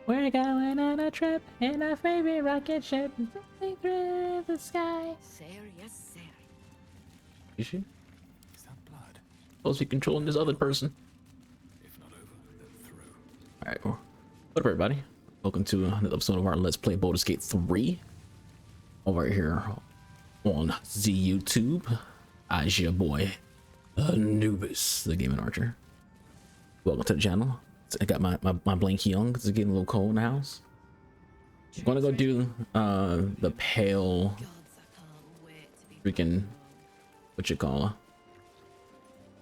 We're going on a trip in our favorite rocket ship, flying through the sky. Serious. Is she? Is that blood? Supposed to be controlling this other person. If not over, then through. Alright, well, what up, everybody? Welcome to another episode of our Let's Play Baldur's Gate 3. Over here on the YouTube. As your boy, Anubis, the Gaming Archer. Welcome to the channel. I got my blankie on because it's getting a little cold in the house. I'm gonna go do the pale freaking what you call it?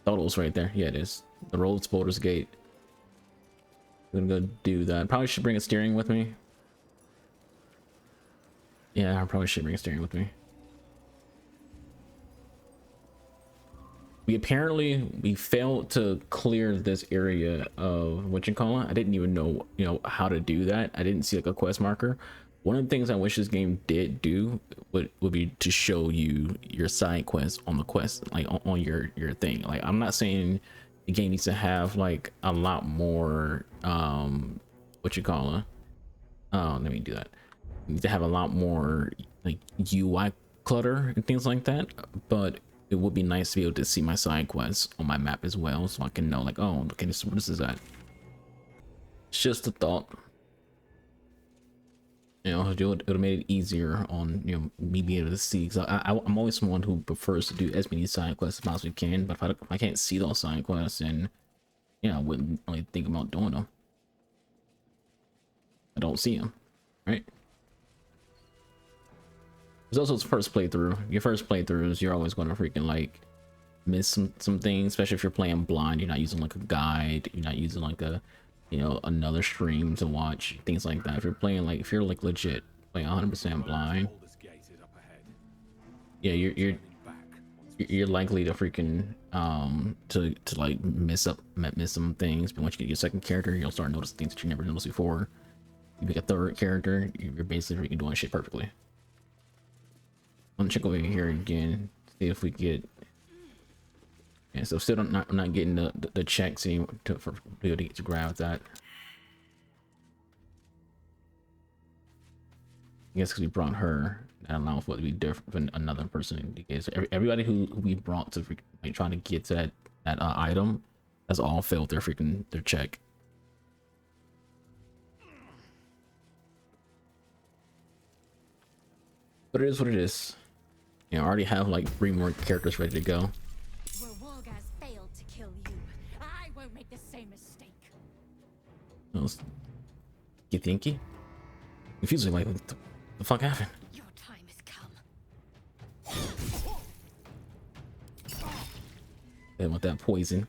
Totals right there. Yeah, it is. The Rhodes Baldur's Gate. I'm gonna go do that. Probably should bring a steering with me. Yeah, I probably should bring a steering with me. We failed to clear this area of what you call it. I didn't even know, how to do that. I didn't see like a quest marker. One of the things I wish this game did do would be to show you your side quest on the quest, like on your thing. Like, I'm not saying the game needs to have like a lot more what you call it. Let me do that. You need to have a lot more like UI clutter and things like that, but it would be nice to be able to see my side quests on my map as well, so I can know like, oh, okay, this is at. It's just a thought. It would have made it easier on me being able to see. Because I'm always someone who prefers to do as many side quests as possibly can. But if I can't see those side quests, and I wouldn't really think about doing them. I don't see them, right? There's also its first playthrough. Your first playthroughs, you're always going to freaking like miss some things, especially if you're playing blind. You're not using like a guide. You're not using like a another stream to watch, things like that. If you're playing like, if you're like legit playing 100% blind, yeah, you're likely to freaking to like miss some things. But once you get your second character, you'll start noticing things that you never noticed before. You pick a third character, you're basically freaking doing shit perfectly. I'm gonna check over here again, see if we get. Yeah, so still not getting the checks to be able to get to grab that. I guess because we brought her, that allows for it to be different than another person in the case. So everybody who we brought to like trying to get to that item has all failed their check. But it is what it is. I already have like 3 more characters ready to go. Failed to kill you. I won't make the same mistake. You think? Confusing, like, what the fuck happened? Your time has come. They want that poison.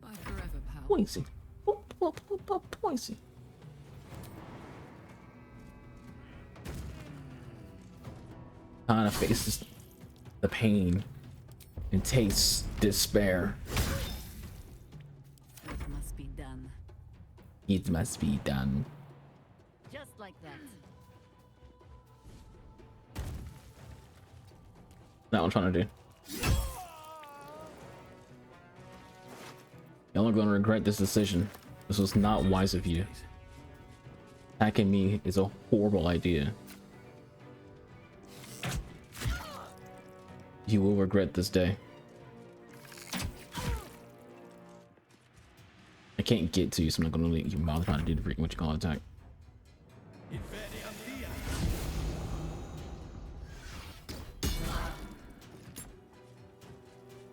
Bye forever, pal. Poison. Poison. Kind of faces the pain and tastes despair. It must be done. It must be done. Just like that. That's what I'm trying to do. Y'all are gonna regret this decision. This was not wise of you. Attacking me is a horrible idea. You will regret this day. I can't get to you, so I'm not gonna let you bother trying to do the freaking what you call attack.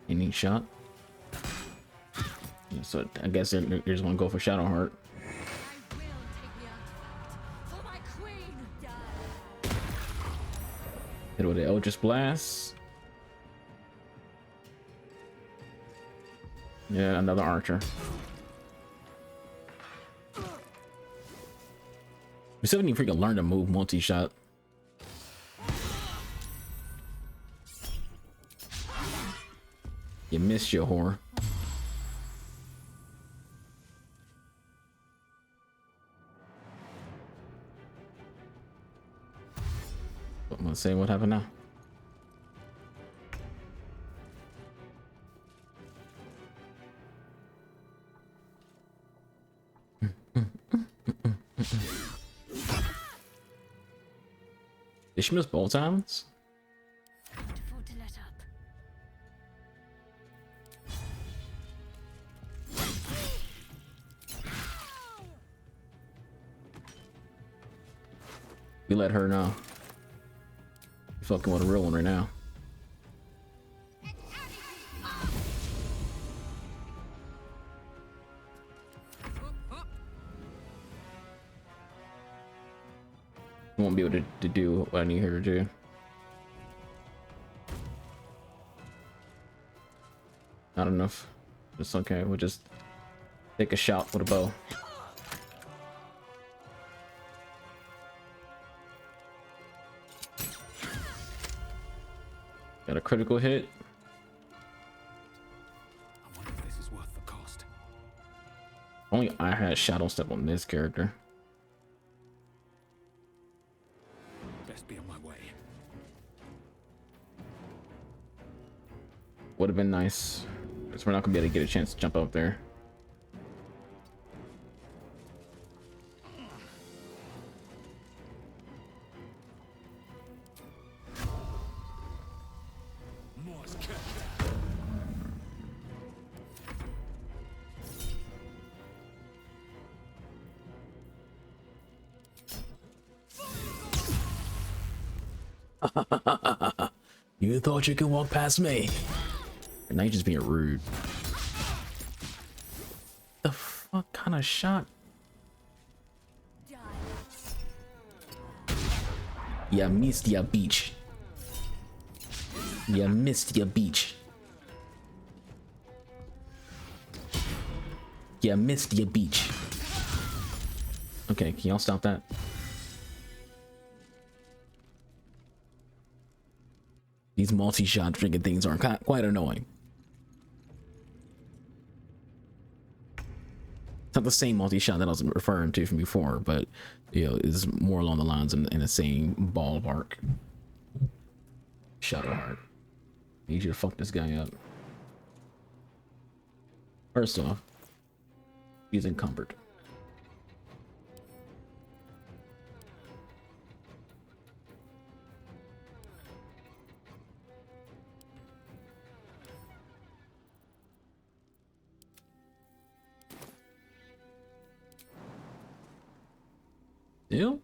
Any shot? Yeah, so I guess they're just gonna go for Shadow Heart. I will take the artifact for my queen. Hit it with the Eldritch Blast. Yeah, another archer. We still need to freaking learn to move multi-shot. You missed your whore. I'm gonna say what happened now. Did she miss both times? Can't afford to let up. We let her know. You're fucking with a real one right now. I won't be able to do what I need her to do. Not enough. It's okay. We'll just take a shot with a bow. Got a critical hit. I wonder if this is worth the cost. Only I had shadow step on this character. Best be on my way. Would have been nice, because we're not gonna be able to get a chance to jump up there. You thought you could walk past me? And now you're just being rude. The fuck kind of shot? You missed your beach. You missed your beach. You missed your beach. Okay, can y'all stop that? These multi-shot freaking things are quite annoying. It's not the same multi-shot that I was referring to from before, but you know, it's more along the lines in the same ballpark. Shadowheart. Need you to fuck this guy up. First off, he's encumbered. Deal?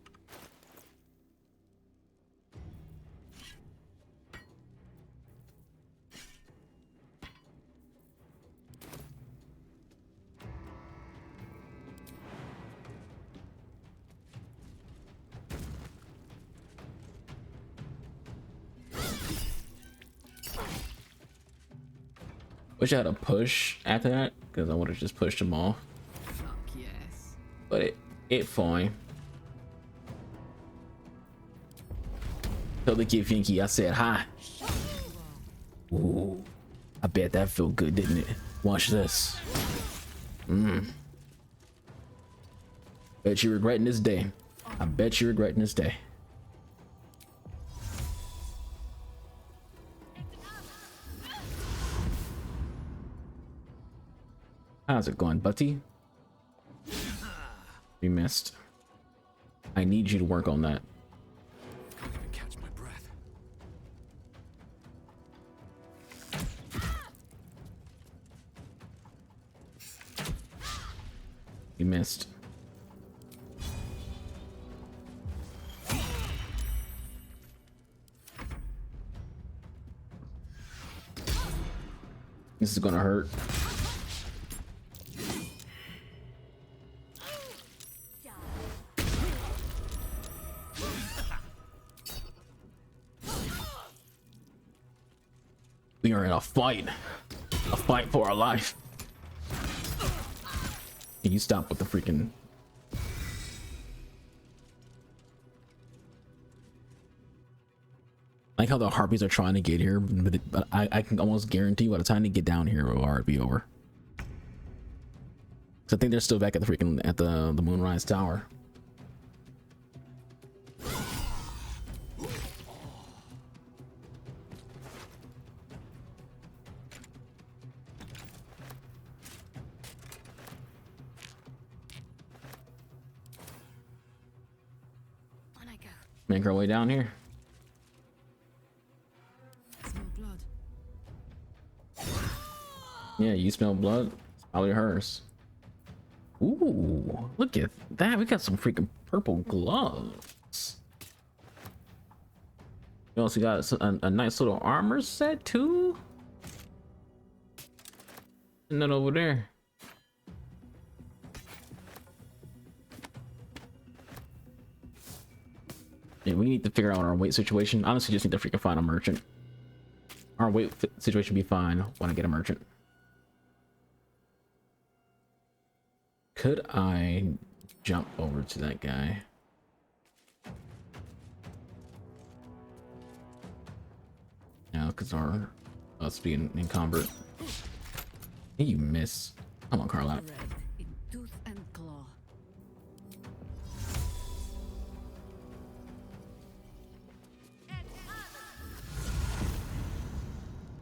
Wish I had a push after that, because I would have just pushed him off. Fuck yes. But it fine. Tell the kid Finky I said hi. Ooh, I bet that felt good, didn't it? Watch this. Bet you're regretting this day. I bet you're regretting this day. How's it going, buddy? You missed. I need you to work on that. Can't even catch my breath. You missed. This is gonna hurt. We are in a fight for our life. Can you stop with the freaking? Like how the harpies are trying to get here, but I can almost guarantee by the time they get down here, it will already be over. So I think they're still back at the freaking the Moonrise Tower. On I go. Make our way down here. Smell blood. Yeah, you smell blood. It's probably hers. Ooh, look at that. We got some freaking purple gloves. We also got a nice little armor set too. And then over there. Yeah, we need to figure out our weight situation. Honestly, just need to freaking find a merchant. Our weight situation be fine when I get a merchant. Could I jump over to that guy? Yeah, because us being encumbered. Hey, you miss. Come on, Carla. Red in tooth and claw.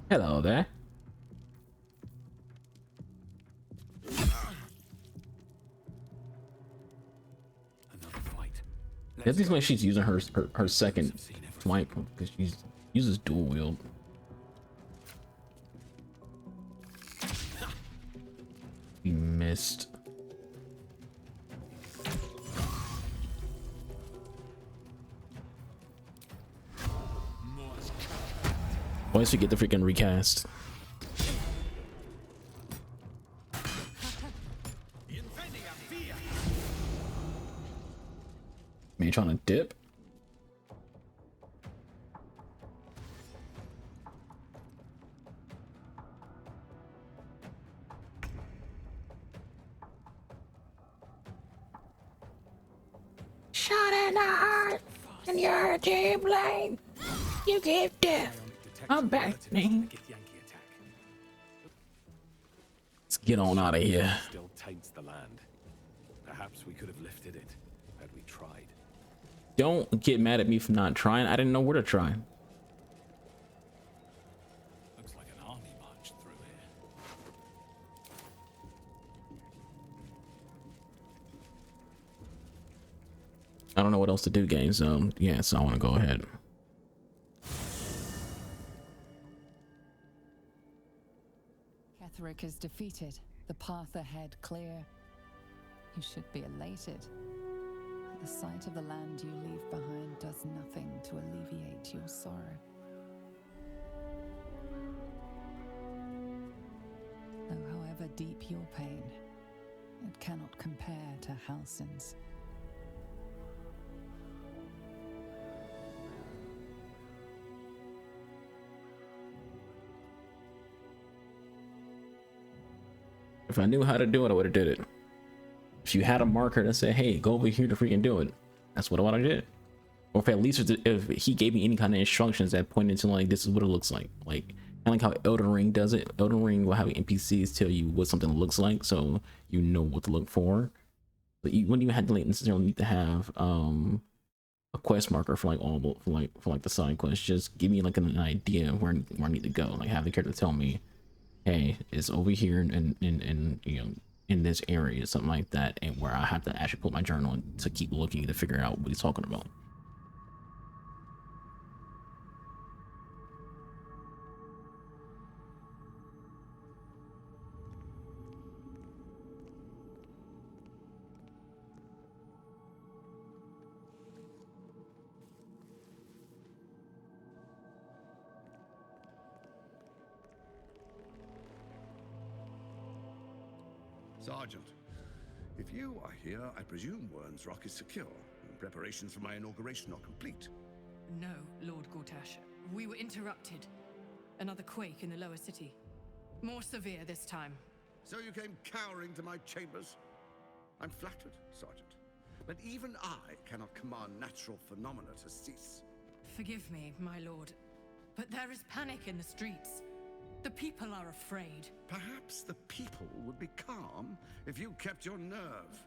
Hello there. Another fight. That seems like she's using her second swipe because she uses dual wield. We missed. Once we get the freaking recast. Man, trying to dip. Shot in the heart, and you're too blind. You give death. I'm back, man. Let's get on out of here. Still taints the land. Perhaps we could have lifted it had we tried. Don't get mad at me for not trying. I didn't know where to try. Looks like an army marched through here. I don't know what else to do, game. So yeah, so I want to go ahead. Ketheric is defeated, the path ahead clear. You should be elated. The sight of the land you leave behind does nothing to alleviate your sorrow. Though however deep your pain, it cannot compare to Halsin's. If I knew how to do it, I would have did it. If you had a marker that said, hey, go over here to freaking do it, that's what I would have did. Or if at least if he gave me any kind of instructions that pointed to like, this is what it looks like. Like, kind of like how Elden Ring does it. Elden Ring will have NPCs tell you what something looks like, so you know what to look for. But you wouldn't even have to necessarily need to have a quest marker for like all for the side quests. Just give me like an idea of where I need to go. Like have the character tell me, hey, it's over here and you know, in this area, something like that, and where I have to actually put my journal in to keep looking to figure out what he's talking about. Sergeant, if you are here, I presume Wern's Rock is secure, and preparations for my inauguration are complete. No, Lord Gortash. We were interrupted. Another quake in the lower city. More severe this time. So you came cowering to my chambers? I'm flattered, Sergeant. But even I cannot command natural phenomena to cease. Forgive me, my lord, but there is panic in the streets. The people are afraid. Perhaps the people would be calm if you kept your nerve.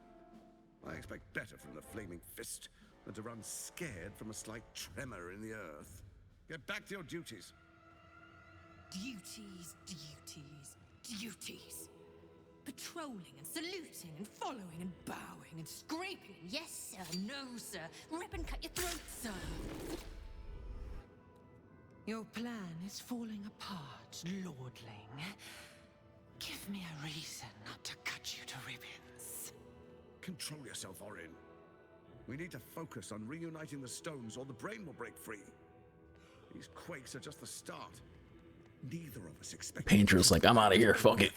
I expect better from the Flaming Fist than to run scared from a slight tremor in the earth. Get back to your duties. Duties, duties, duties. Patrolling and saluting and following and bowing and scraping. Yes, sir. No, sir. Rip and cut your throat, sir. Your plan is falling apart, lordling. Give me a reason not to cut you to ribbons. Control yourself, Orin. We need to focus on reuniting the stones or the brain will break free. These quakes are just the start. Neither of us expect. Painter's like, I'm out of here. Fuck it.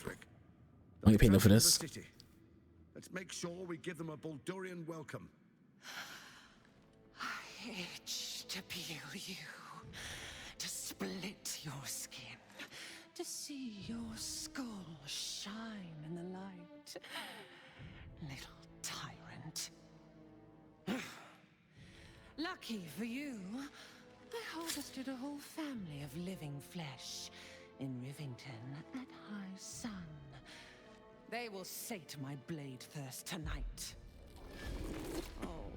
Let me pay them for this. Let's make sure we give them a Baldurian welcome. I itch to peel you, to split your skin, to see your skull shine in the light. Little tyrant. Lucky for you, I harvested a whole family of living flesh in Rivington at high sun. They will sate my blade thirst tonight. Oh,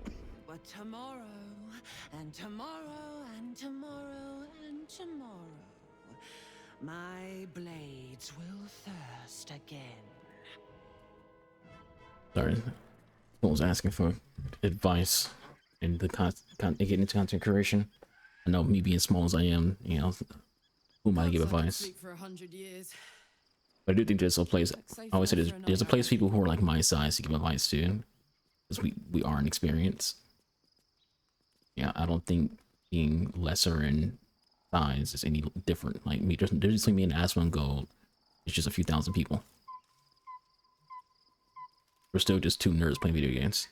but tomorrow, and tomorrow, and tomorrow, and tomorrow, my blades will thirst again. Sorry, I was asking for advice and the getting into content creation. I know me being small as I am, you know, who am I to give advice? Sleep for 100 years. But I do think there's a place. I always say there's a place for people who are like my size to give advice to, because we are inexperienced. Yeah, I don't think being lesser in size is any different. Like me, there's between me and Aswan Gold, it's just a few thousand people. We're still just two nerds playing video games.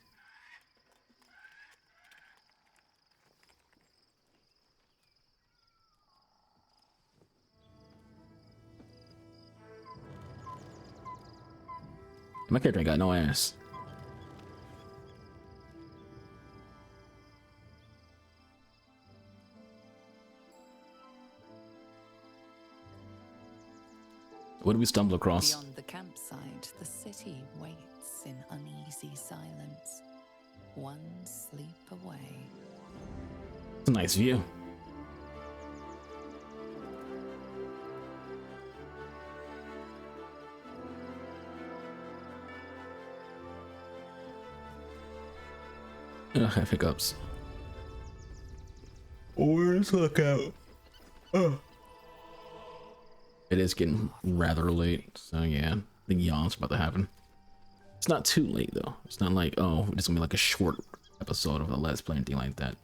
My character ain't got no ass. What did we stumble across? Beyond the campsite, the city waits in uneasy silence, one sleep away. It's a nice view. Ugh, I have hiccups. Where's Lookout? Oh. It is getting rather late, so yeah, the yawn's about to happen. It's not too late though. It's not like, oh, it's gonna be like a short episode of a Let's Play or anything like that.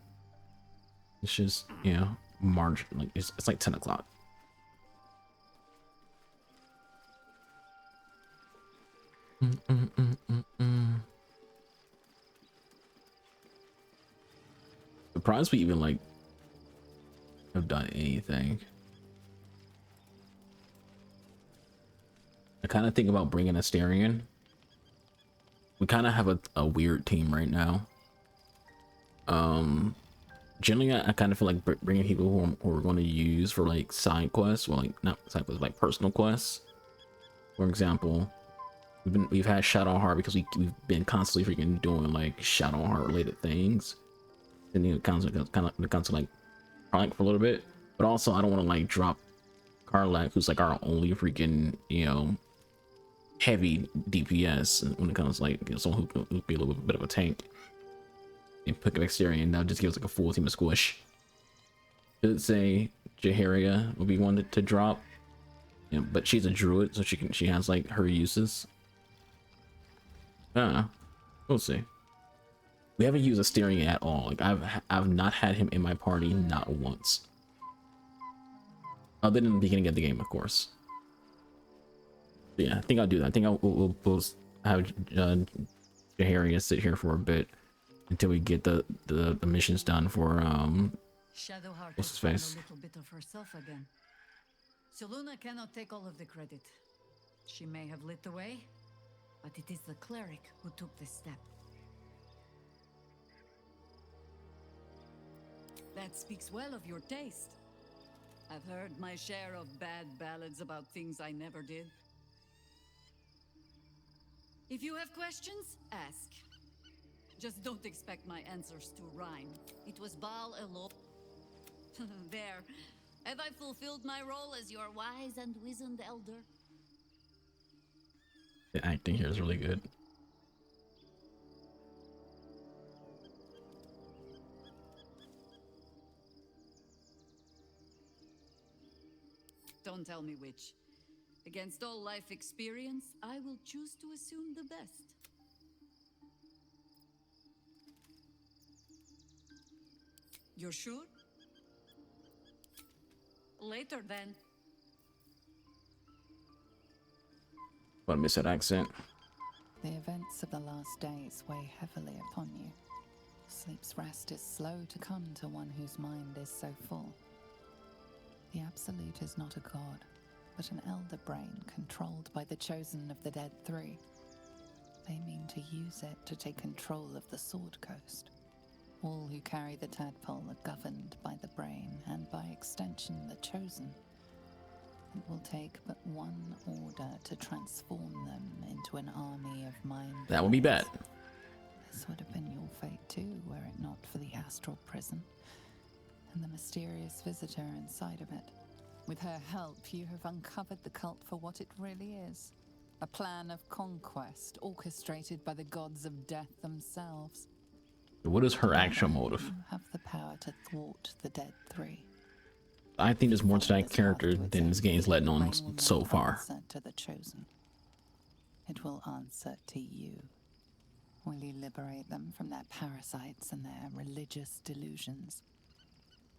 It's just, you know, March, like it's like 10 o'clock. Surprised we even like have done anything. I kind of think about bringing Asterion. We kind of have a weird team right now. Generally, I kind of feel like bringing people who are going to use for like side quests, well, like not side quests, like personal quests. For example, we've had Shadowheart because we've been constantly freaking doing like Shadowheart related things, and you know, kind of like Karlach for a little bit. But also, I don't want to like drop Karlach, who's like our only freaking, you know, heavy DPS when it comes to like, you know, someone who could be a little bit of a tank. And pick up Asterion, now just gives like a full team of squish. Should say Jaehaera will be one to drop, you know, but she's a druid, so she has like her uses. I don't know, we'll see. We haven't used Asterion at all. Like I've not had him in my party, not once. Other than the beginning of the game, of course. But yeah, I think I'll do that. I think we'll have Jaehaera sit here for a bit until we get the missions done for Shadowheart what's has his found face? a little bit of herself again. Seluna cannot take all of the credit. She may have lit the way, But it is the cleric who took this step. That speaks well of your taste. I've heard my share of bad ballads about things I never did. If you have questions, ask. Just don't expect my answers to rhyme. It was Baal alone. There. Have I fulfilled my role as your wise and wizened elder? The acting here is really good. Don't tell me which. Against all life experience, I will choose to assume the best. You're sure? Later then. But I miss that accent. The events of the last days weigh heavily upon you. Sleep's rest is slow to come to one whose mind is so full. The Absolute is not a god, but an elder brain controlled by the chosen of the Dead Three. They mean to use it to take control of the Sword Coast. All who carry the tadpole are governed by the brain, and by extension the chosen. It will take but one order to transform them into an army of mind. That would be bad. This would have been your fate too, were it not for the astral prison and the mysterious visitor inside of it. With her help, you have uncovered the cult for what it really is. A plan of conquest orchestrated by the gods of death themselves. What is her actual motive? You have the power to thwart the Dead Three. I think there's more to that character than this game's letting on so far. Answer to the chosen. It will answer to you. Will you liberate them from their parasites and their religious delusions?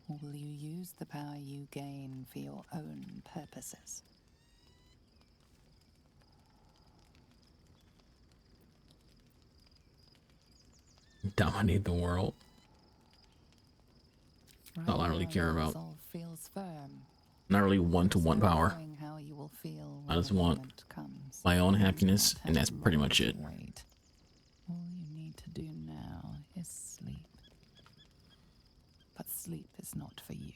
Or will you use the power you gain for your own purposes? Dominate the world. That's all I really care about. Resolve feels firm. Not really one-to-one power. Knowing how you will feel I just when the want moment comes. my own happiness, Not and that's have pretty long much to it. wait. All you need to do now is sleep. But sleep is not for you.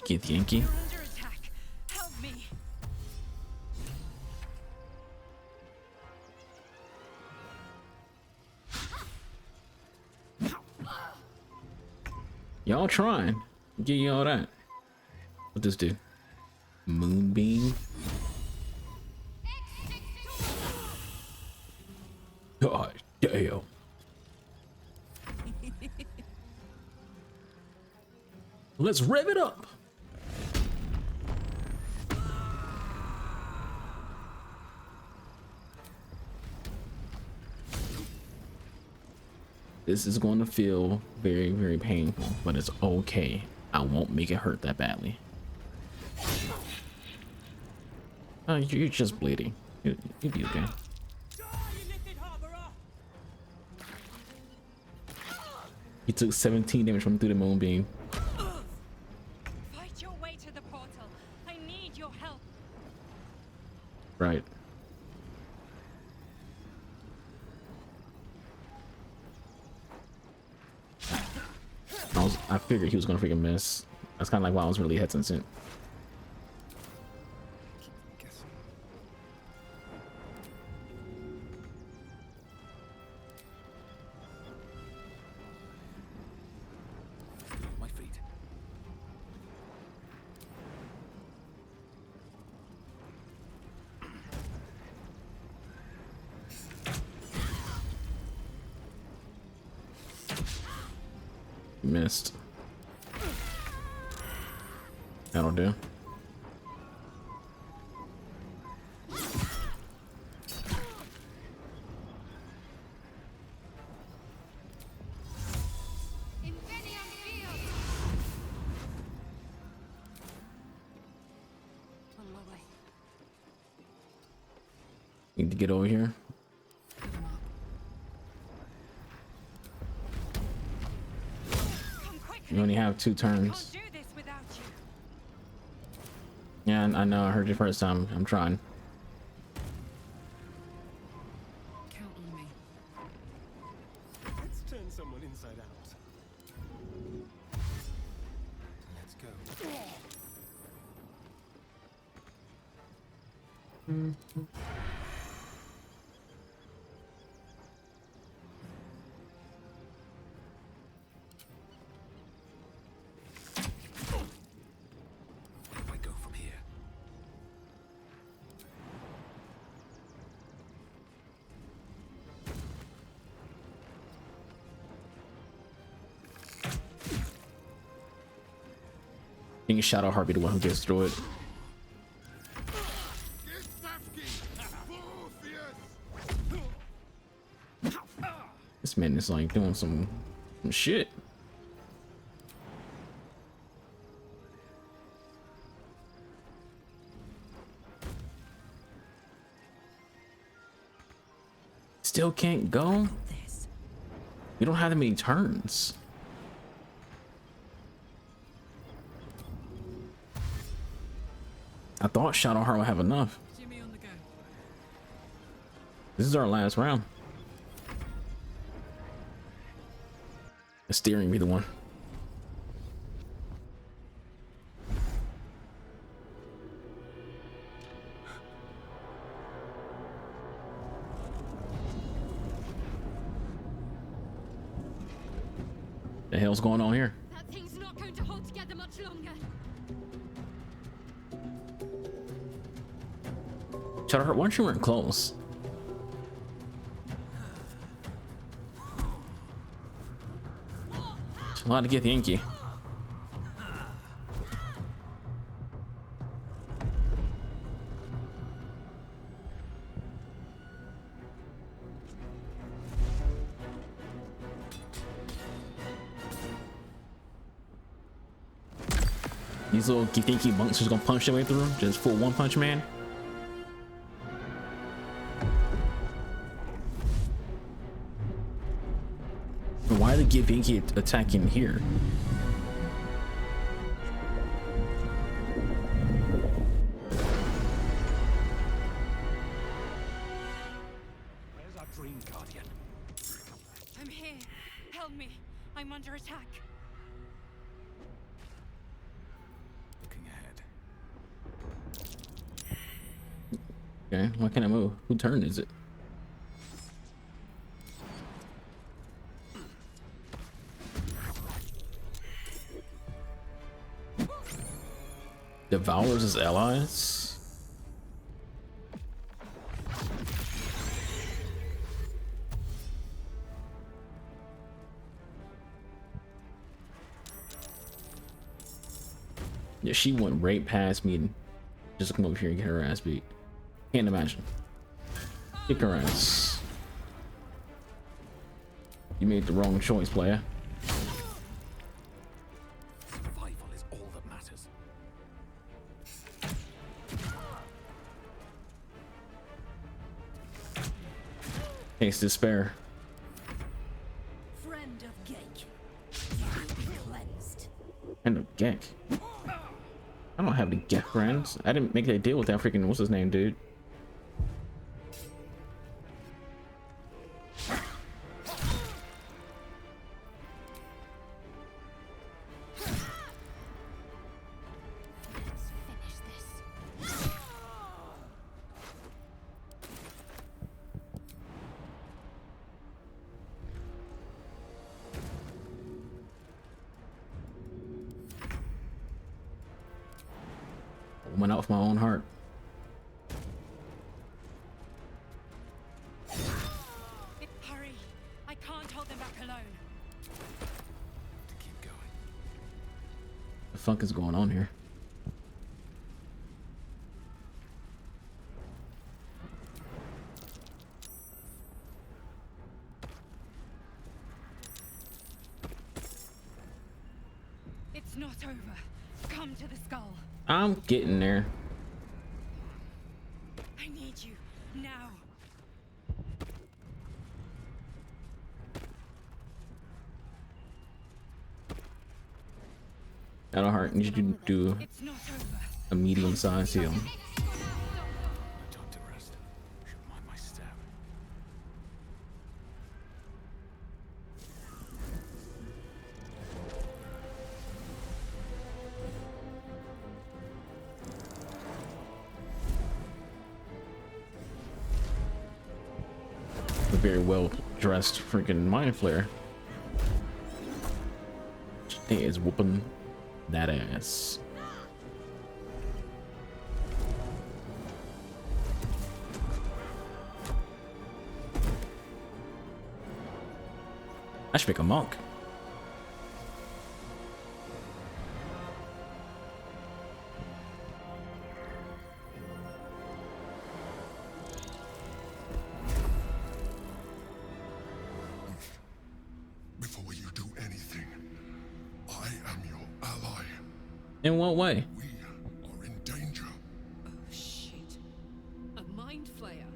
Get Yankee. You're under attack. Help me. Y'all trying. Give you all that. What this do? Moonbeam. God damn. Let's rev it up. This is going to feel very, very painful, but it's okay. I won't make it hurt that badly. You're just bleeding. You'll be okay. He took 17 damage from through the moonbeam. Fight your way to the portal. I need your help. Right. I figured he was gonna freaking miss. That's kind of like why I was really hesitant. My feet. Missed. That'll do. Need to get over here. You only have 2 turns. Yeah, I know. I heard you first time. I'm trying. Count on me. Let's turn someone inside out. Let's go. Where do I go from here? I think Shadow Heart be the one who gets through it. This man is like doing some shit. Still can't go? We don't have that many turns. I thought Shadowheart would have enough. Jimmy on the go. This is our last round. The steering be the one. The hell's going on here? That thing's not going to hold together much longer. Shadowheart, why don't you wear clothes? It's a lot to get the inky. These little geeky bunks just gonna punch their way through, just full One Punch Man. Why the Githyanki attacking here? Where's our dream guardian? I'm here. Help me. I'm under attack. Looking ahead. Okay, why can't I move? Whose turn is it? Devours his allies. Yeah, she went right past me and just come over here and get her ass beat. Can't imagine. Kick her ass. You made the wrong choice, player. Survival is all that matters. Taste despair. Friend of Gake. You will be cleansed. And a Gek. I don't have the Gek friends. I didn't make that deal with that freaking what's his name, dude. Let's finish this. Went out with my own heart. Hurry. I can't hold them back alone. To keep going. The fuck is going on here? It's not over. Come to the skull. I'm getting there. I need you now. Out of heart, you should do a medium size heal. Time to rest. Should mind my step. A very well dressed freaking mind flare. She is whooping that ass. I should pick a monk. Before you do anything, I am your ally. In what way? We are in danger. Oh shit. A mind flayer.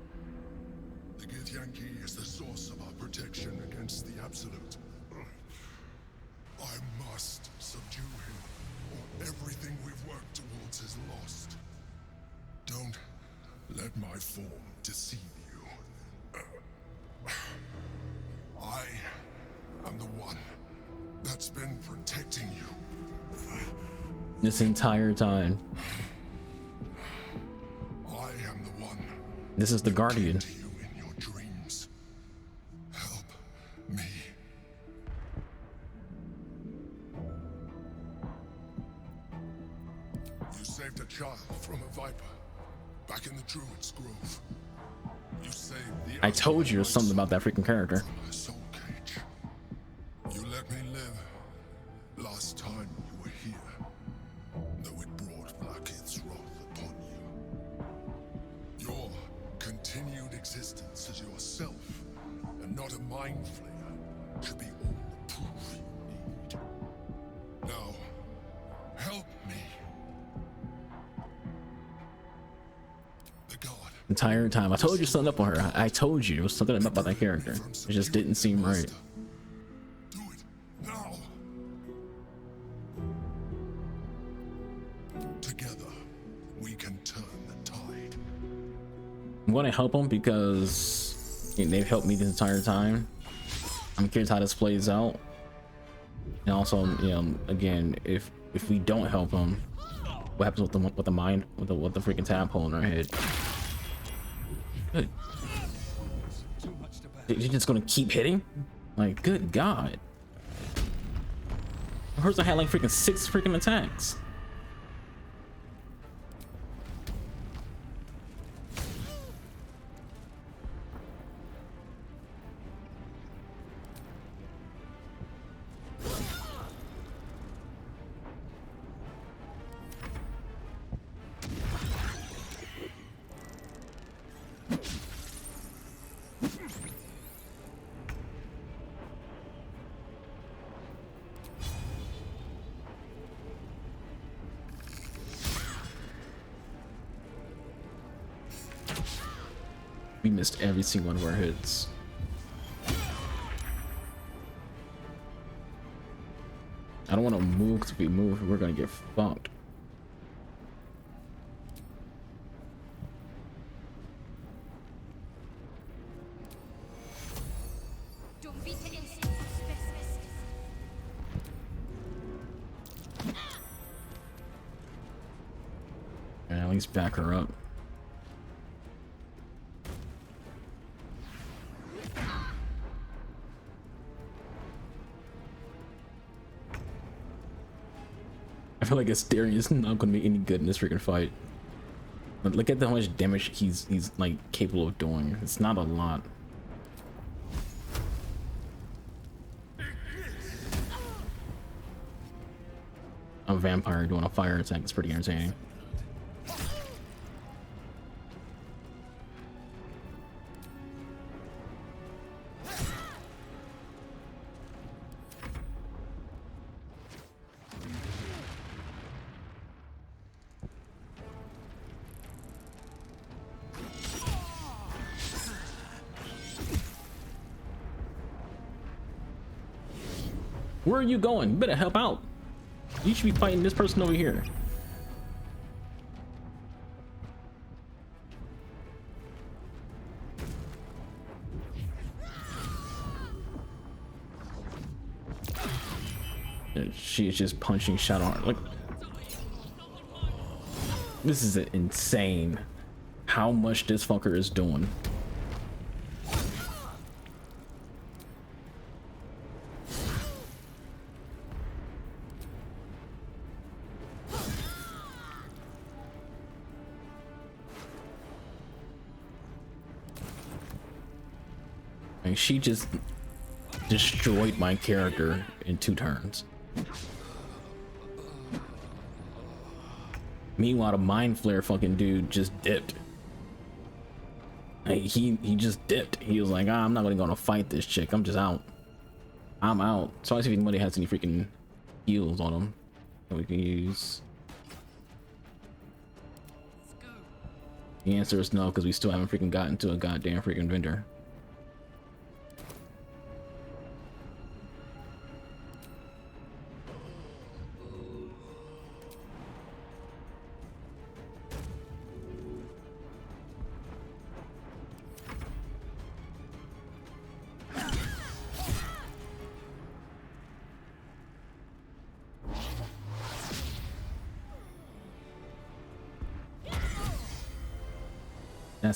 The Githyanki is the source of our protection against the Absolute. I must subdue him, or everything we've worked towards is lost. Don't let my form deceive you. I am the one that's been protecting you. This entire time. I am the one. This is the Guardian. To you in your dreams. Help me. You saved a child from a viper back in the Druid's Grove. You saved the I told you something about that freaking character. from her soul cage. You let me live last time you were here, though it brought Blackheath's wrath upon you. Your continued existence as yourself, and not a mind flayer, should be all the proof you need. Now, help me. The god. Entire time. I told you something up on her. I told you there was something about that character. It just didn't seem right. Do it now. Together, we can turn the tide. I'm going to help them because they've helped me the entire time. I'm curious how this plays out. And also, you know, again, if we don't help them, what happens with the mind, with the freaking tadpole in our head? Good. You're just gonna keep hitting? Like, good God. Hers I had like freaking 6 freaking attacks. We missed every single one of our hits. I don't want to move, because if we move, we're gonna get fucked. Don't be the instincts of specimens. And at least back her up. I feel like Astarion is not going to be any good in this freaking fight. But look at how much damage he's like capable of doing. It's not a lot. A vampire doing a fire attack is pretty entertaining. Where are you going? You better help out. You should be fighting this person over here. She is just punching Shadowheart. Like, this is insane how much this fucker is doing. And she just destroyed my character in 2 turns. Meanwhile, the mind flare fucking dude just dipped. Like, he just dipped. He was like, I'm not really gonna fight this chick. I'm just out. I'm out. So I see if anybody has any freaking heals on them that we can use. The answer is no, because we still haven't freaking gotten to a goddamn freaking vendor.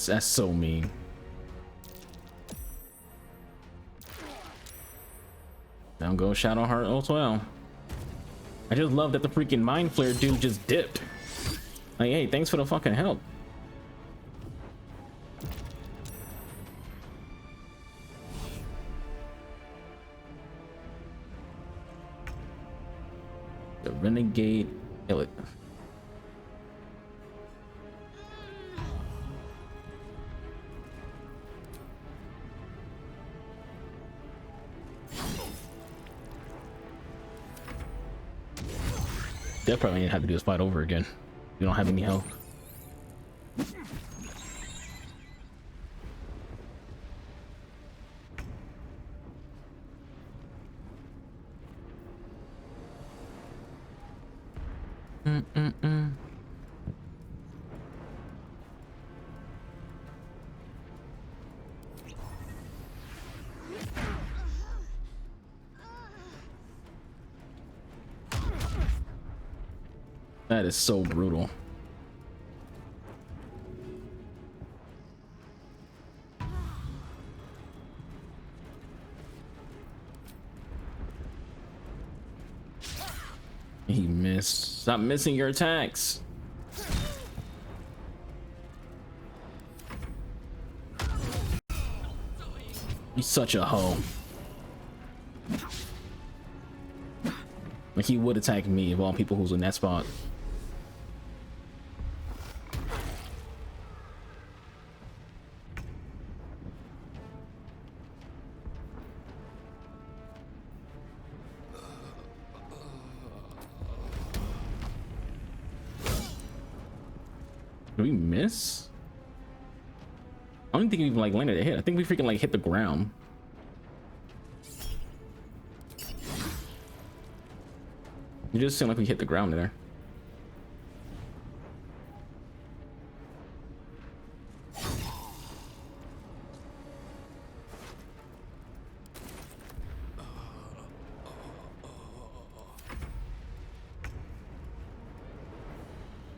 That's so mean. Down goes Shadowheart as well. I just love that the freaking mind flare dude just dipped. Like, hey, thanks for the fucking help. The renegade. Kill it. They'll probably have to do this fight over again. We don't have any health. That is so brutal. He missed. Stop missing your attacks. He's such a hoe. Like, he would attack me of all people who's in that spot. Did we miss? I don't think we even like landed a hit. I think we freaking like hit the ground. It just seemed like we hit the ground there.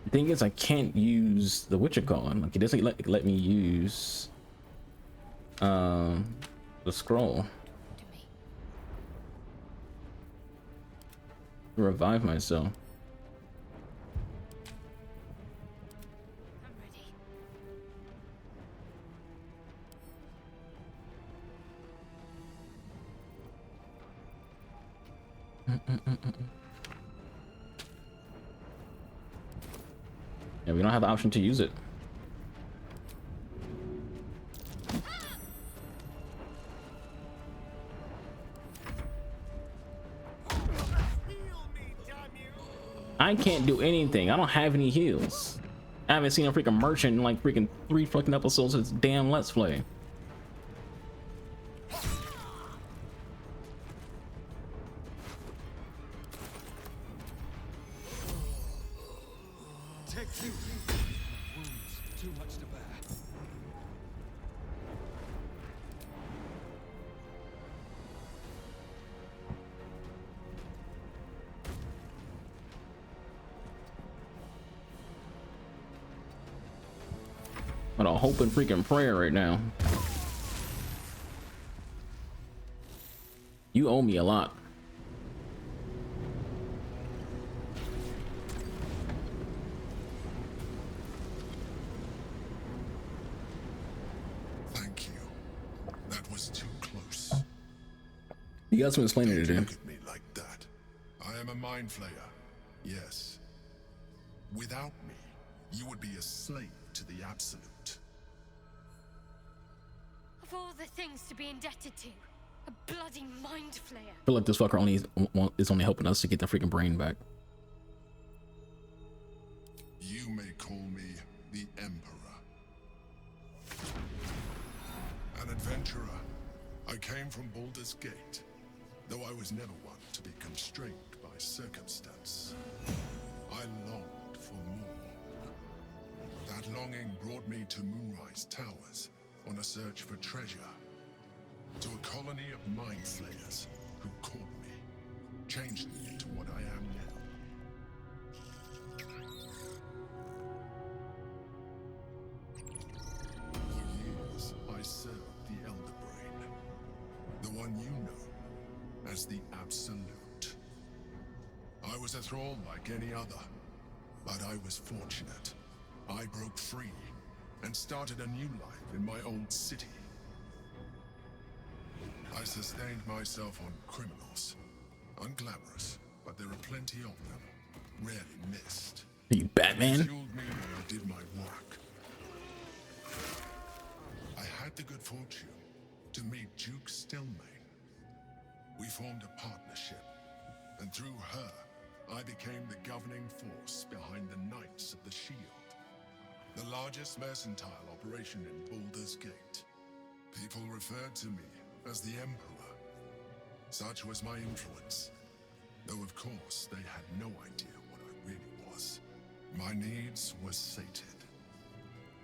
The thing is, I can't use the whatchamacallit. Like, it doesn't let me use the scroll to revive myself. Yeah, we don't have the option to use it. I can't do anything. I don't have any heals. I haven't seen a freaking merchant in like freaking 3 fucking episodes of this damn Let's Play. protect you. Wounds, too much to bear. But a hope and freaking prayer right now. You owe me a lot. Thank you. That was too close. You got some explaining to do. Look at me like that. I am a mind flayer. Yes. Without me, you would be a slave to the Absolute. Of all the things to be indebted to, a bloody mind flayer. I feel like this fucker is only helping us to get the freaking brain back. You may call me the Emperor. An adventurer. I came from Baldur's Gate, though I was never one to be constrained by circumstance. I longed for more. That longing brought me to Moonrise Towers on a search for treasure. To a colony of mind flayers who caught me, changed me into what I am now. For years, I served the Elder Brain, the one you know as the Absolute. I was a thrall like any other, but I was fortunate. I broke free and started a new life in my old city. I sustained myself on criminals. Unglamorous, but there are plenty of them. Rarely missed. Are you Batman? They fueled me when I did my work. I had the good fortune to meet Duke Stillmain. We formed a partnership, and through her, I became the governing force behind the Knights of the Shield, the largest mercantile operation in Baldur's Gate. People referred to me as the Emperor. Such was my influence, though of course they had no idea what I really was. My needs were sated.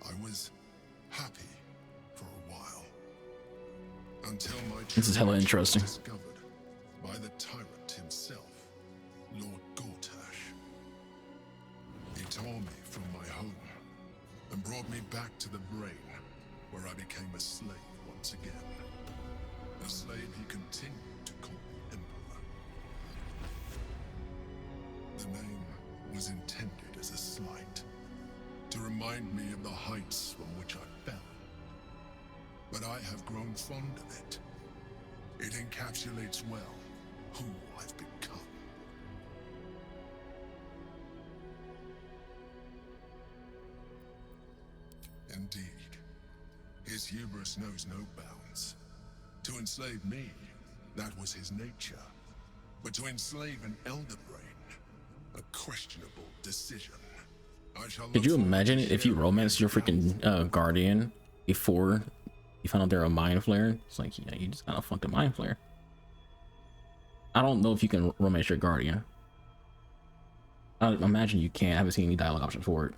I was happy for a while, until my This is hella true interesting. was discovered by the tyrant himself, Lord Gortash. He tore me from my home and brought me back to the Brain, where I became a slave once again. A slave he continued to call me Emperor. The name was intended as a slight, to remind me of the heights from which I fell. But I have grown fond of it. It encapsulates well who I've become. Indeed, his hubris knows no bounds. To enslave me, that was his nature. But to enslave an Elder Brain, a questionable decision. I shall Could you look forward imagine to it if you sharing romance your his freaking guardian before you found out they're a mind flayer? It's like, yeah, you just kind of fucked a mind flayer. I don't know if you can romance your guardian. I imagine you can't. I haven't seen any dialogue options for it.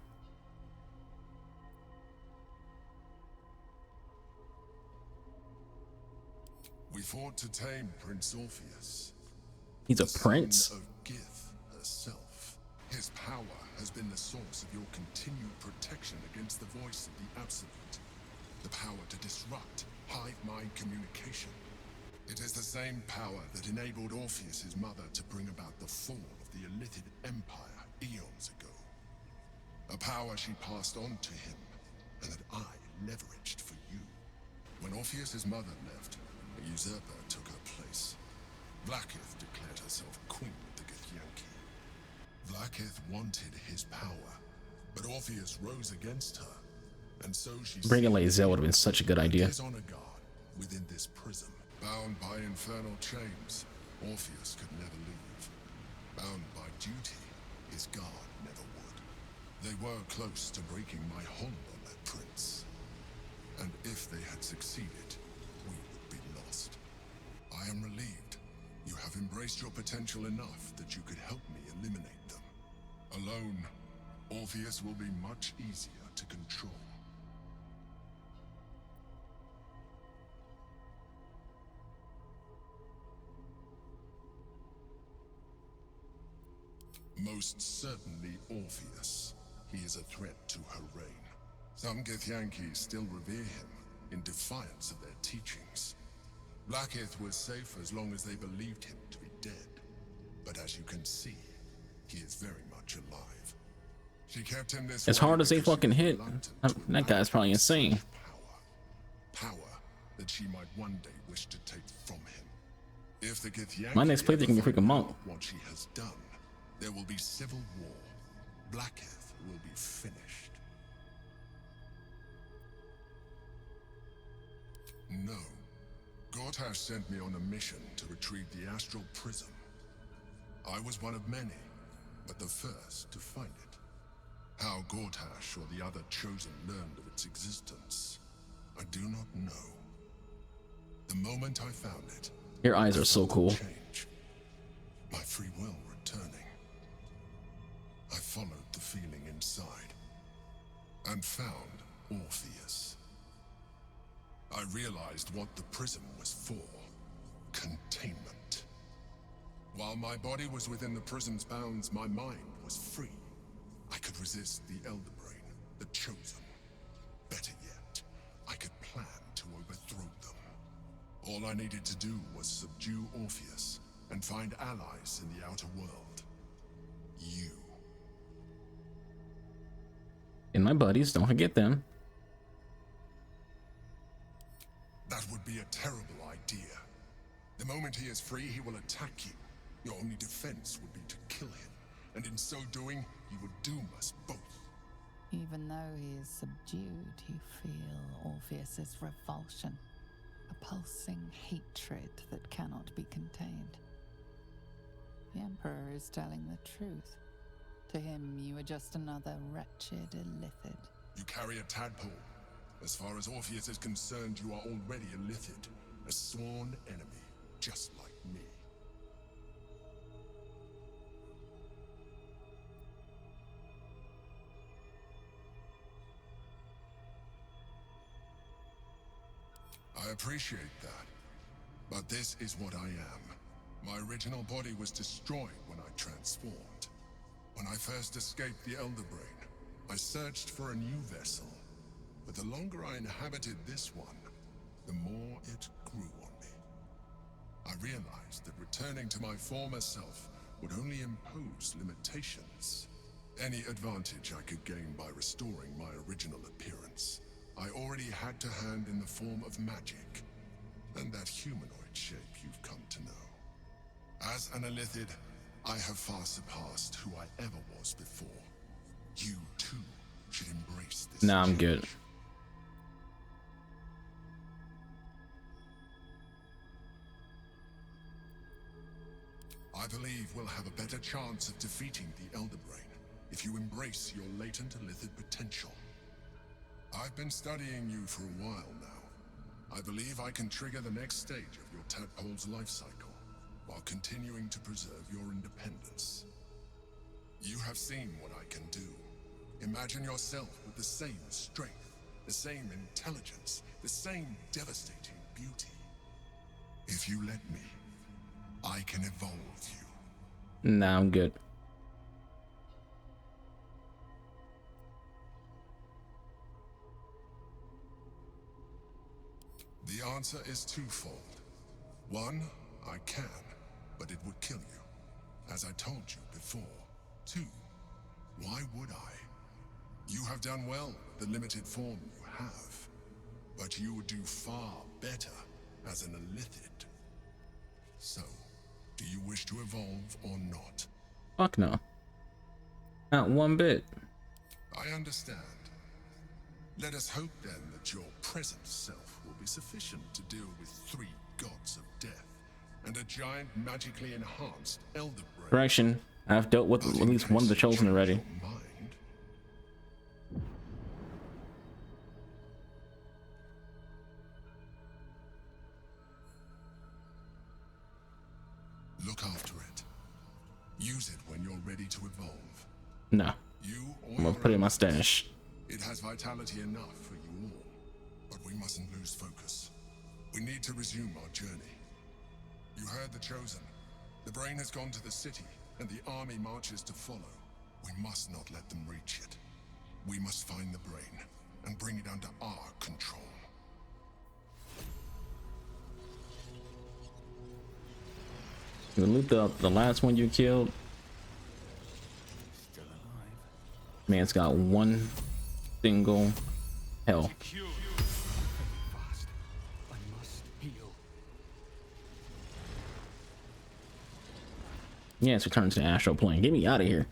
We fought to tame Prince Orpheus. He's a the prince. son of Gith herself. His power has been the source of your continued protection against the voice of the Absolute. The power to disrupt hive mind communication. It is the same power that enabled Orpheus's mother to bring about the fall of the Illithid Empire eons ago. A power she passed on to him, and that I leveraged for you. When Orpheus's mother left, a usurper took her place. Vlaakith declared herself queen of the Githyanki. Vlaakith wanted his power, but Orpheus rose against her, and so she Bringing Lae'zel would have been such a good idea. his honor guard within this prison. Bound by infernal chains, Orpheus could never leave. Bound by duty, his guard never would. They were close to breaking my hold on that prince. And if they had succeeded, we would be lost. I am relieved. You have embraced your potential enough that you could help me eliminate them. Alone, Orpheus will be much easier to control. Most certainly Orpheus. He is a threat to her reign. Some Githyanki still revere him in defiance of their teachings. Blackith was safe as long as they believed him to be dead. But as you can see, he is very much alive. She kept him this It's way hard to say because she fucking was hit. reluctant to That guy's allow probably him insane. such power that she might one day wish to take from him. If the Githyanki My next playthrough can be ever freaking find monk. out what she has done, there will be civil war. Blackith will be finished. No. Gortash sent me on a mission to retrieve the Astral Prism. I was one of many, but the first to find it. How Gortash or the other chosen learned of its existence, I do not know. The moment I found it, Your eyes are so cool. change. My free will returning. I followed the feeling inside and found Orpheus. I realized what the prism was for. Containment. While my body was within the prism's bounds, my mind was free. I could resist the Elder Brain, the Chosen. Better yet, I could plan to overthrow them. All I needed to do was subdue Orpheus and find allies in the outer world. You. And my buddies, don't forget them. That would be a terrible idea. The moment he is free, he will attack you. Your only defense would be to kill him, and in so doing, he would doom us both. Even though he is subdued, you feel Orpheus's revulsion, a pulsing hatred that cannot be contained. The Emperor is telling the truth. To him, you are just another wretched illithid. You carry a tadpole. As far as Orpheus is concerned, you are already a Lithid, a sworn enemy, just like me. I appreciate that, but this is what I am. My original body was destroyed when I transformed. When I first escaped the Elder Brain, I searched for a new vessel. But the longer I inhabited this one, the more it grew on me. I realized that returning to my former self would only impose limitations. Any advantage I could gain by restoring my original appearance, I already had to hand in the form of magic, and that humanoid shape you've come to know. As an illithid, I have far surpassed who I ever was before. You, too, should embrace this Nah, I'm change. good. I believe we'll have a better chance of defeating the Elder Brain if you embrace your latent illithid potential. I've been studying you for a while now. I believe I can trigger the next stage of your tadpole's life cycle while continuing to preserve your independence. You have seen what I can do. Imagine yourself with the same strength, the same intelligence, the same devastating beauty. If you let me, I can evolve you. Nah, I'm good. The answer is twofold. One, I can, but it would kill you, as I told you before. Two, why would I? You have done well with the limited form you have, but you would do far better as an illithid. So, do you wish to evolve or not? Fuck no. Not one bit. I understand. Let us hope then that your present self will be sufficient to deal with 3 gods of death and a giant magically enhanced Elder Brain. Correction. I've dealt with at least one of the chosen already. Your mind. Look after it. Use it when you're ready to evolve. No. You or I'm gonna put it in my stash. It has vitality enough for you all, but we mustn't lose focus. We need to resume our journey. You heard the Chosen. The brain has gone to the city, and the army marches to follow. We must not let them reach it. We must find the brain and bring it under our control. You loot the last one you killed. Still alive. Man's got one single health. Fast. I must heal. Yeah, it's returned to the astral plane. Get me out of here.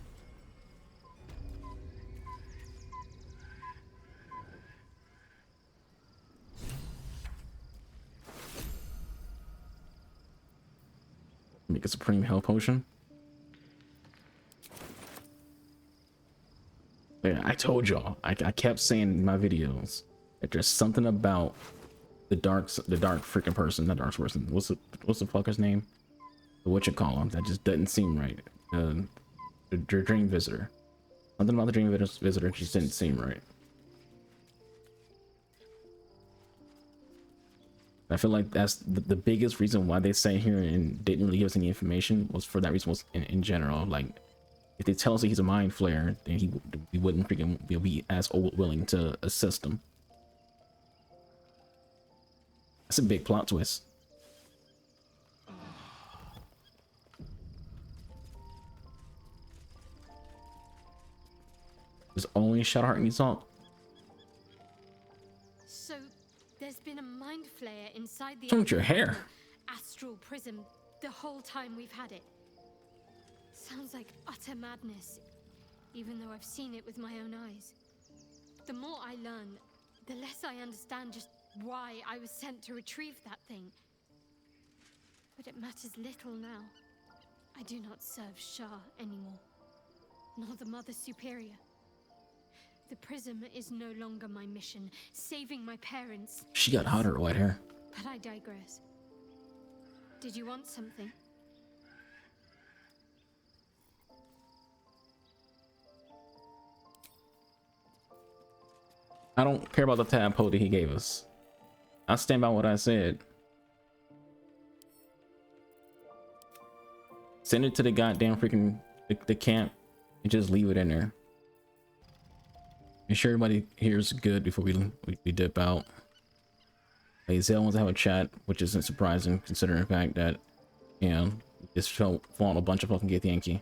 Make a supreme health potion. Yeah, I told y'all. I kept saying in my videos that there's something about the dark freaking person, not dark person. What's the fucker's name? What you call him? That just doesn't seem right. The dream visitor. Something about the dream visitor just didn't seem right. I feel like that's the biggest reason why they say here and didn't really give us any information was for that reason. Was in general, like if they tell us that he's a mind flayer, then he wouldn't freaking be as willing to assist him. That's a big plot twist. There's only Shadowheart and Salt. So there's been a mind flayer inside the What's wrong with your hair? astral prism the whole time we've had it. Sounds like utter madness, even though I've seen it with my own eyes. The more I learn, the less I understand just why I was sent to retrieve that thing. But it matters little now. I do not serve Shah anymore, nor the Mother Superior. The prism is no longer my mission, saving my parents. She got hotter white hair. But I digress. Did you want something? I don't care about the tadpole that he gave us. I stand by what I said. Send it to the goddamn freaking the camp and just leave it in there. Make sure everybody here is good before we dip out. Zell wants to have a chat, which isn't surprising considering the fact that, you know, this fell on a bunch of fucking Gith Yankee.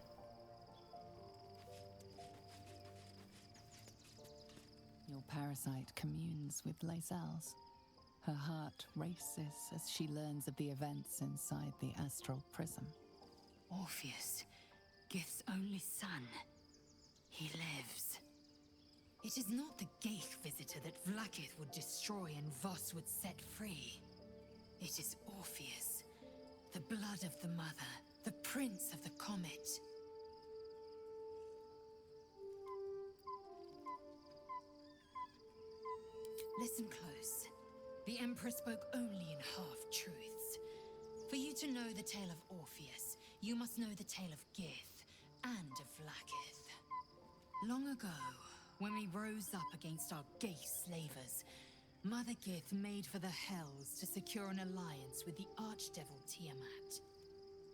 Your parasite communes with Lae'zel's. Her heart races as she learns of the events inside the astral prism. Orpheus, Gith's only son. He lives. It is not the Geich visitor that Vlaakith would destroy and Voss would set free. It is Orpheus, the blood of the mother, the prince of the comet. Listen close. The Emperor spoke only in half-truths. For you to know the tale of Orpheus, you must know the tale of Gith and of Vlaakith. Long ago, when we rose up against our gay slavers, Mother Gith made for the Hells to secure an alliance with the archdevil Tiamat.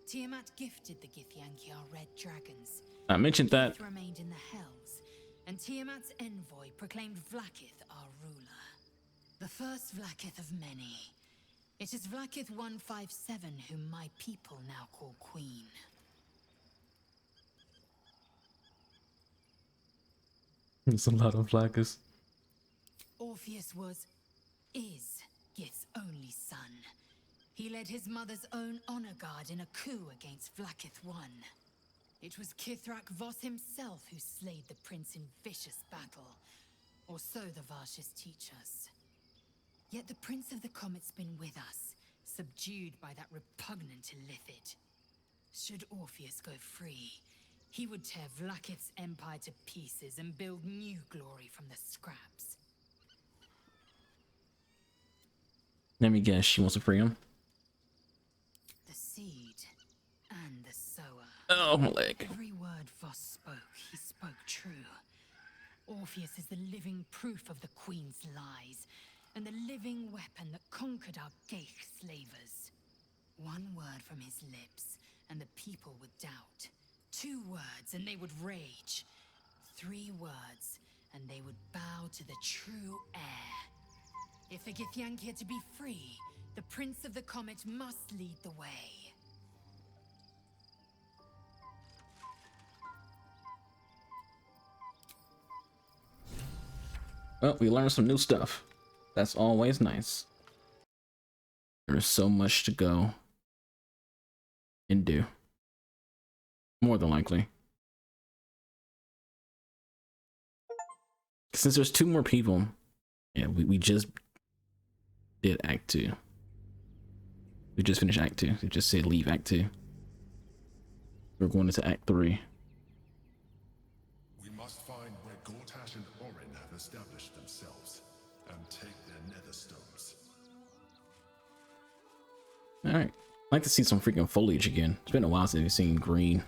Tiamat gifted the Githyanki our red dragons. I mentioned that. Gith remained in the Hells, and Tiamat's envoy proclaimed Vlaakith our ruler. The first Vlaakith of many. It is Vlaakith 157 whom my people now call Queen. There's a lot of Vlaakiths. Orpheus is Gith's only son. He led his mother's own honor guard in a coup against Vlaakith I. It was Kithrak Voss himself who slayed the prince in vicious battle, or so the Varshas teach us. Yet the Prince of the Comet's been with us, subdued by that repugnant Illithid. Should Orpheus go free, he would tear Vlaakith's empire to pieces and build new glory from the scraps. Let me guess, she wants to free him. The seed and the sower. Oh, my leg. Every word Voss spoke, he spoke true. Orpheus is the living proof of the Queen's lies, and the living weapon that conquered our Geich slavers. One word from his lips, and the people would doubt. 2 words, and they would rage. 3 words, and they would bow to the true heir. If the Githyanki are to be free, the Prince of the Comet must lead the way. Well, we learned some new stuff. That's always nice. There's so much to go and do. More than likely. Since there's 2 more people, yeah, we just did Act 2. We just finished Act 2. It just said leave Act 2. We're going into Act 3. We must find where Gortash and Orin have established themselves and take their nether stones. Alright. I'd like to see some freaking foliage again. It's been a while since we've seen green.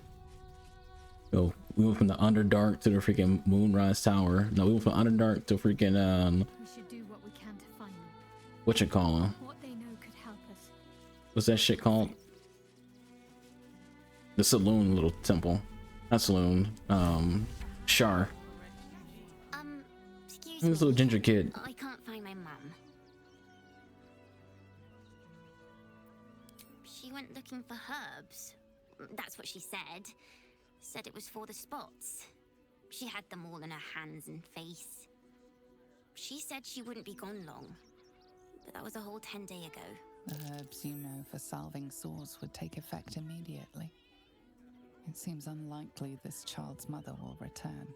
So we went from the Underdark to the freaking Moonrise Tower. No, we went from Underdark to freaking We should do what we can to find them. what you call them? What they know could help us. What's that shit called? The Saloon little temple. Not Saloon. Shar. Excuse This little ginger kid. I can't find my mum. She went looking for herbs. That's what she said. Said it was for the spots. She had them all in her hands and face. She said she wouldn't be gone long. But that was a whole 10 days ago. The herbs you know for salving sores would take effect immediately. It seems unlikely this child's mother will return.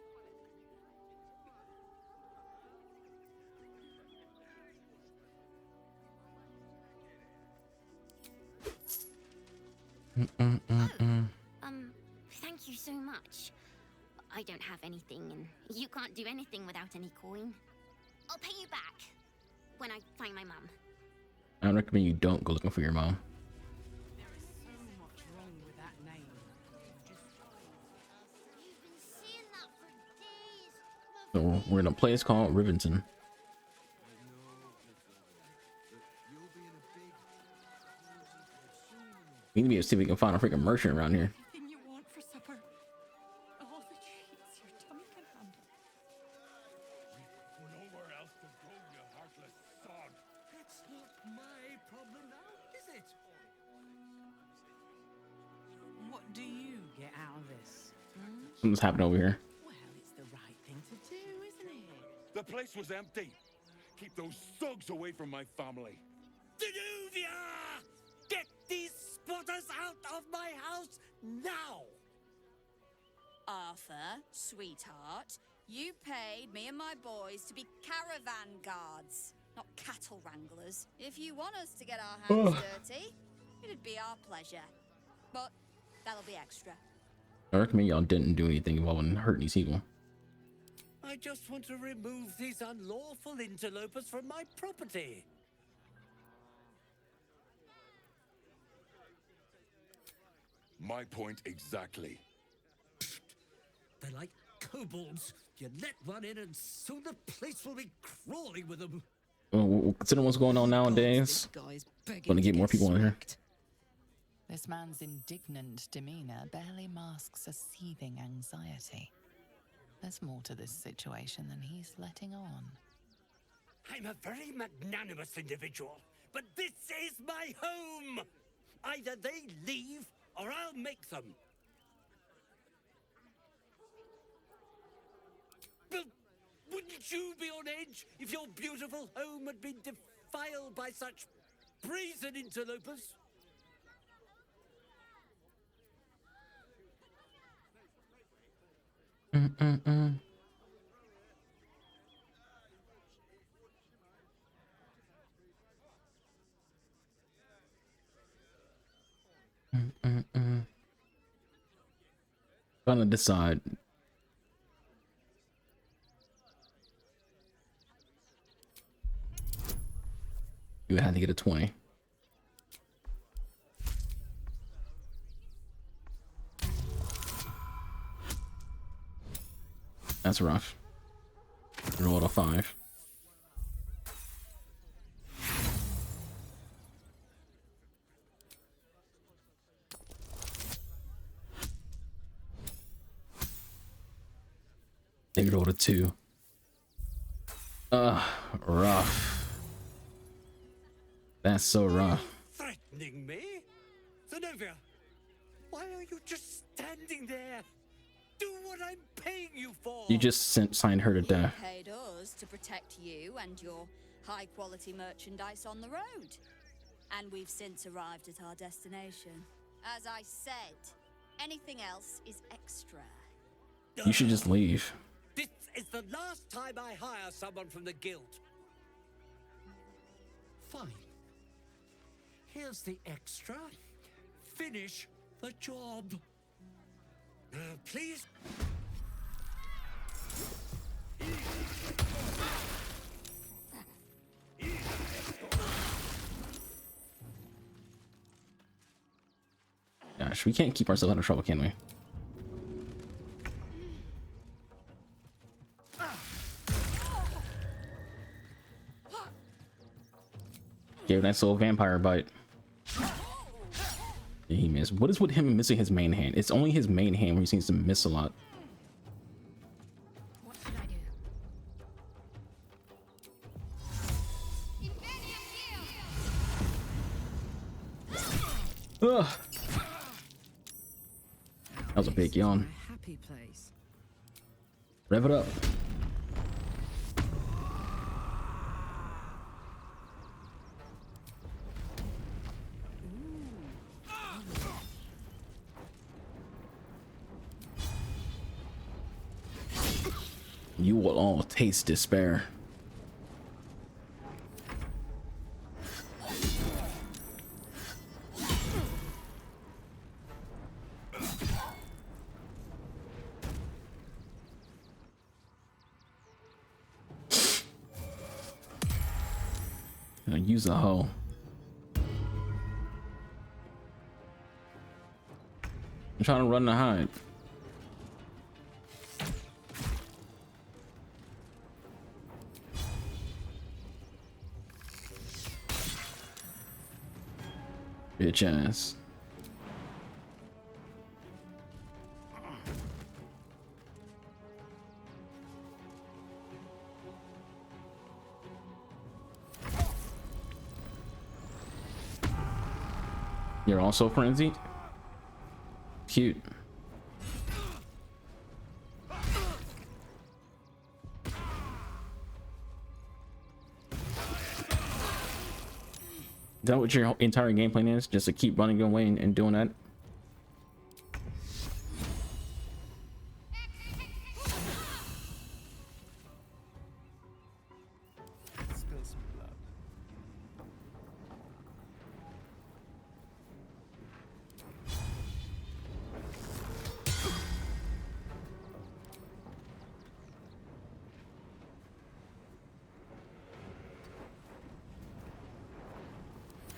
Thank you so much. I don't have anything, and you can't do anything without any coin. I'll pay you back when I find my mum. I recommend you don't go looking for your mom. There is so much wrong with that name. You've been saying that for days. So we're in a place called Rivington. We need to see if we can find a freaking merchant around here. Anything you want for supper. All the treats your tummy can handle. Nowhere else to go, you heartless sod. That's not my problem now, is it? What do you get out of this? Something's happening over here. Well, it's the right thing to do, isn't it? The place was empty. Keep those thugs away from my family. Danuvia! Get these spotters out of my house now! Arthur, sweetheart, you paid me and my boys to be caravan guards, not cattle wranglers. If you want us to get our hands dirty, it'd be our pleasure. But that'll be extra. I recommend y'all didn't do anything involving hurting these people. I just want to remove these unlawful interlopers from my property. My point exactly. They're like kobolds. You let one in and soon the place will be crawling with them. Well, considering what's going on nowadays, going to get more people in here. This man's indignant demeanor barely masks a seething anxiety. There's more to this situation than he's letting on. I'm a very magnanimous individual, but this is my home! Either they leave, or I'll make them. But wouldn't you be on edge if your beautiful home had been defiled by such brazen interlopers? Trying to decide. You had to get a 20. That's rough. Roll a 5. They rolled a 2. Rough. That's so rough. Threatening me? Zenobia, why are you just standing there? Do what I'm paying you for. You just signed her to death. You paid us to protect you and your high-quality merchandise on the road. And we've since arrived at our destination. As I said, anything else is extra. You should just leave. This is the last time I hire someone from the guild. Fine. Here's the extra. Finish the job. Please. Gosh, we can't keep ourselves out of trouble, can we? Gave that little vampire bite. Yeah, he missed. What is with him missing his main hand? It's only his main hand where he seems to miss a lot. What should I do? Ugh. That was a big yawn. Happy place. Rev it up. You will all taste despair. Use a hoe. I'm trying to run the hide. Bitch ass. You're also frenzied? Cute. Is that what your entire game plan is? Just to keep running away and doing that? Spill some blood.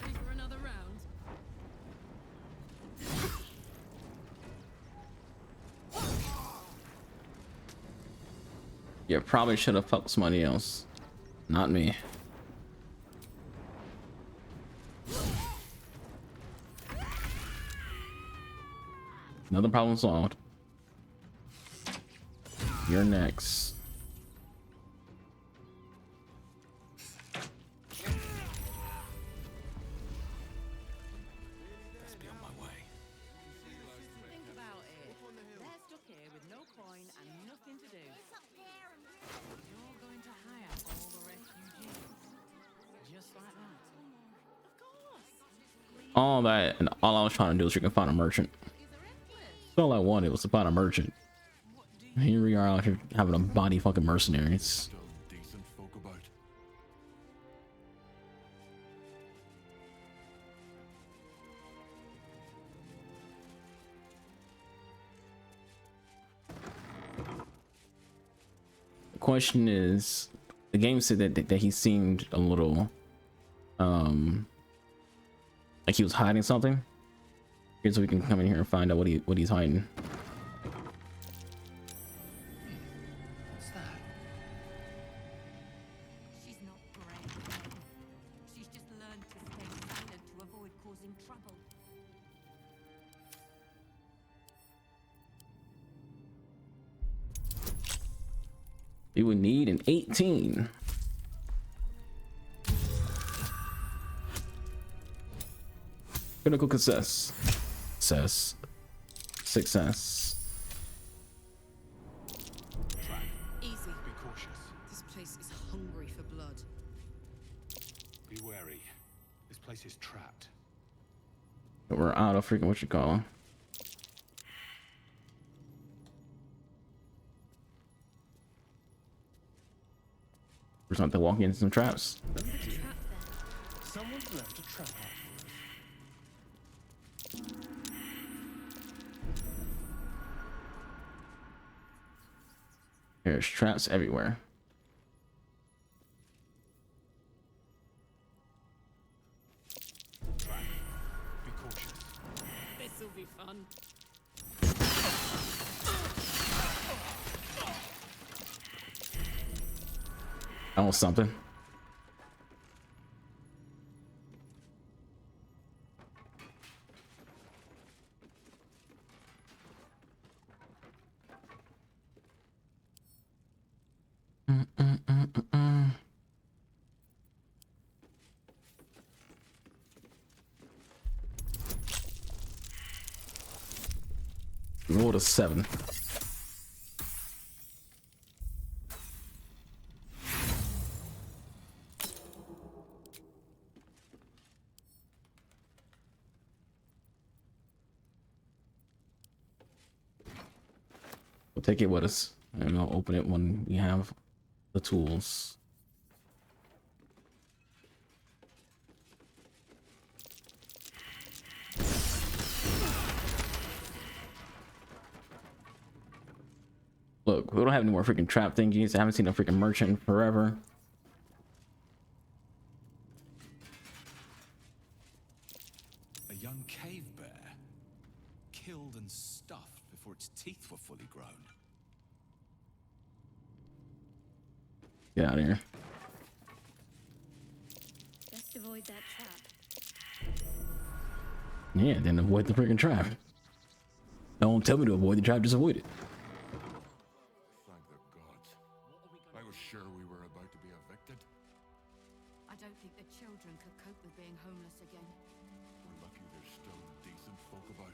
Ready for another round? You probably should have fucked somebody else. Not me. Another problem solved. You're next. Let's be on my way. Think about it. They're stuck here with no coin and nothing to do. You're going to hire all the refugees. Just like that. Of course. All that, and all I was trying to do was freaking find a merchant. All I wanted was to find a merchant. Here we are out here having a body fucking mercenaries. Still decent folk about. The question is, the game said that he seemed a little like he was hiding something. Here's so we can come in here and find out what he's hiding. What's that? We would need an 18. Critical success. Success. Easy. Be cautious. This place is hungry for blood. Be wary. This place is trapped. We're out of freaking what you call them. We're something walking into some traps. Someone's left a trap out for us. There's traps everywhere. Be cautious. This'll be fun. Oh, something. Roll to 7. We'll take it with us, and I'll open it when we have the tools. Look, we don't have any more freaking trap thingies. I haven't seen a freaking merchant in forever. A young cave bear, killed and stuffed before its teeth were fully grown. Get out of here. Best avoid that trap. Yeah, then avoid the freaking trap. Don't tell me to avoid the trap, just avoid it. Thank the gods. I was sure we were about to be evicted. I don't think the children could cope with being homeless again. We're lucky there's still decent folk about.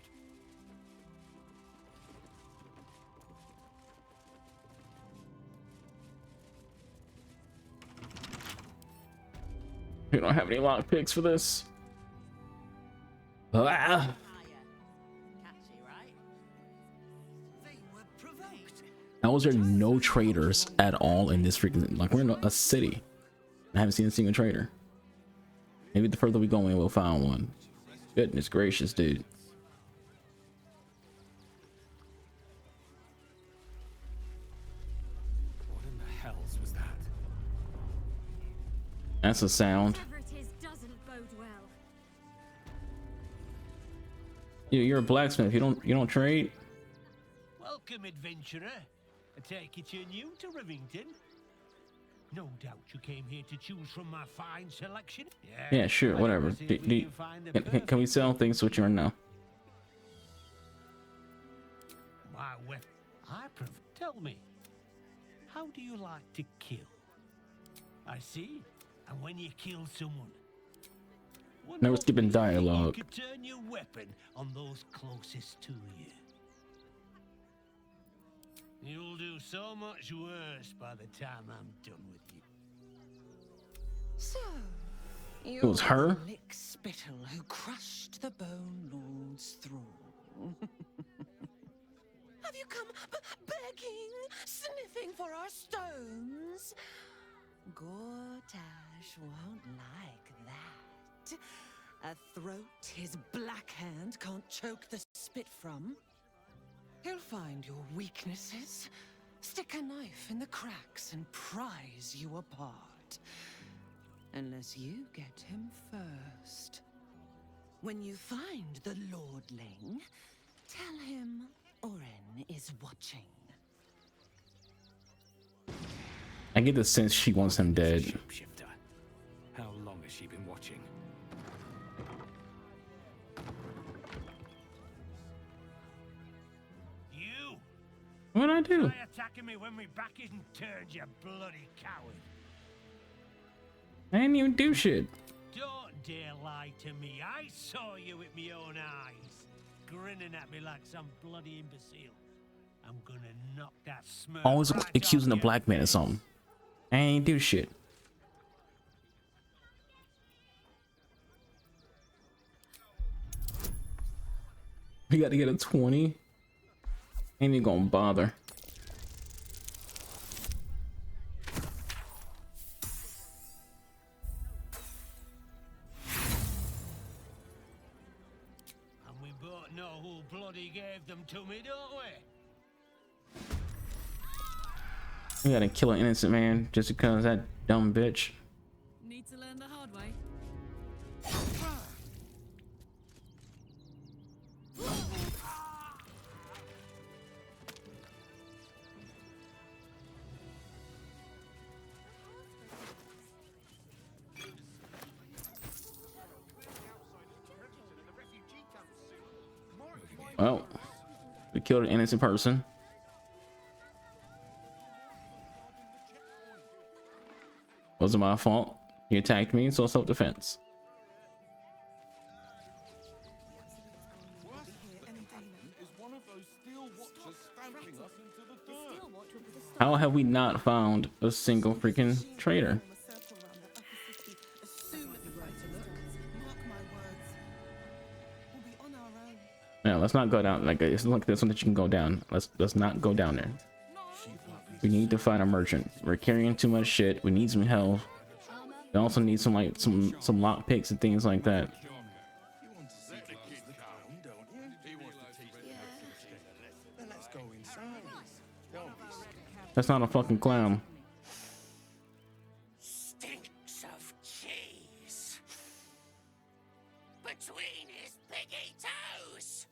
We don't have any lock picks for this. Ah. How is there no traders at all in this freaking, like, we're in a city. I haven't seen a single trader. Maybe the further we go in, we'll find one. Goodness gracious, dude. What in the hells was that? That's a sound. Whatever it is doesn't bode well. You're a blacksmith. You don't trade. Welcome, adventurer. I take it you're new to Rivington. No doubt you came here to choose from my fine selection. Yeah, sure, whatever. Can we sell things switching right now? My weapon. Tell me, how do you like to kill? I see. And when you kill someone, Never skipping dialogue. you could turn your weapon on those closest to you. You'll do so much worse by the time I'm done with you. So, It was her? Lick Spittle who crushed the Bone Lord's thrall. Have you come begging, sniffing for our stones? Gortash won't like that. A throat his black hand can't choke the spit from. He'll find your weaknesses, stick a knife in the cracks and prise you apart. Unless you get him first. When you find the Lordling, tell him Oren is watching. I get the sense she wants him dead. Shapeshifter. How long has she been watching? What'd I do? Try attacking me when my back isn't turned, you bloody coward. I didn't even do shit. Don't dare lie to me. I saw you with my own eyes, grinning at me like some bloody imbecile. I'm gonna knock that smirk Always right accusing the off your black man of face. something. I ain't do shit. We got to get a 20. Ain't even gonna bother. And we both know who bloody gave them to me, don't we? We gotta kill an innocent man just because that dumb bitch. Need to learn the hard way. Well, we killed an innocent person. Wasn't my fault. He attacked me, so self-defense. How have we not found a single freaking traitor? Yeah, let's not go down. Like it's like there's something that you can go down. Let's not go down there. We need to find a merchant. We're carrying too much shit. We need some help. We also need some like some lock picks and things like that. That's not a fucking clown. Stinks of cheese between his piggy toes.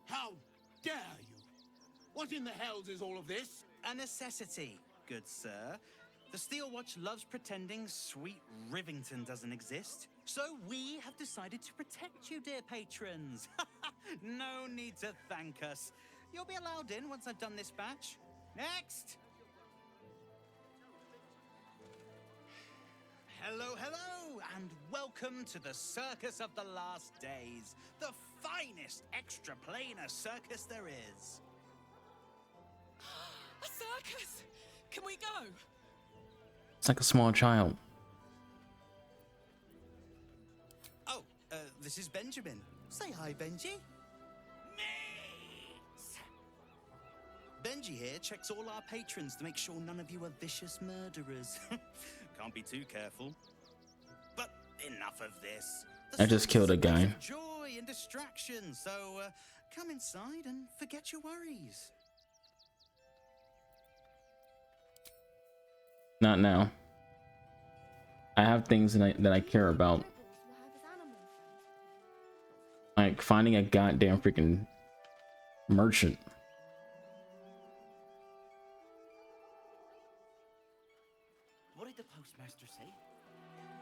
How dare you? What in the hells is all of this? A necessity, good sir. The Steel Watch loves pretending sweet Rivington doesn't exist. So we have decided to protect you, dear patrons. No need to thank us. You'll be allowed in once I've done this batch. Next! Hello, hello, and welcome to the Circus of the Last Days, the finest extra-planar circus there is. A circus! Can we go? It's like a small child. Oh, this is Benjamin. Say hi, Benji. Benji here checks all our patrons to make sure none of you are vicious murderers. Can't be too careful. But enough of this. I just killed a guy. Joy and distraction. So come inside and forget your worries. Not now. I have things that I care about. Like finding a goddamn freaking merchant. What did the postmaster say?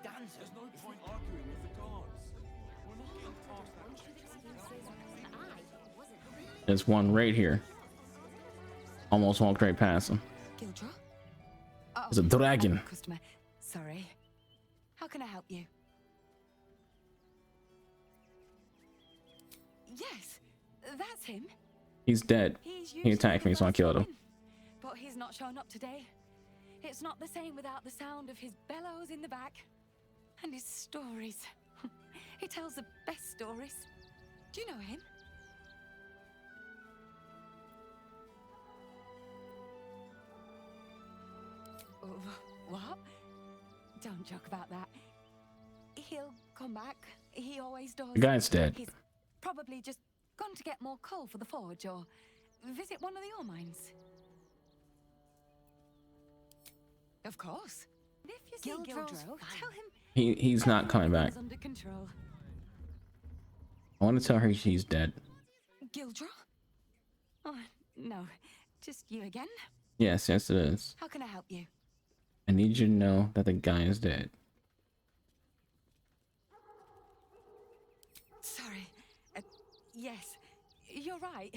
Dancer. There's no point arguing with the guards. We're not getting past that. There's one right here. Almost walked right past him. Gildra? There's a dragon. Customer. Sorry. How can I help you? Yes, that's him. He's dead. He attacked me, so I killed him. But he's not shown up today. It's not the same without the sound of his bellows in the back. And his stories. He tells the best stories. Do you know him? What? Don't joke about that. He'll come back. He always does. The guy's dead. He's probably just gone to get more coal for the forge or visit one of the ore mines. Of course. If you see Gildro, tell him He's not coming back. under control. I want to tell her he's dead. Gildro? Oh, no. Just you again? Yes, it is. How can I help you? I need you to know that the guy is dead. Sorry. Yes, you're right.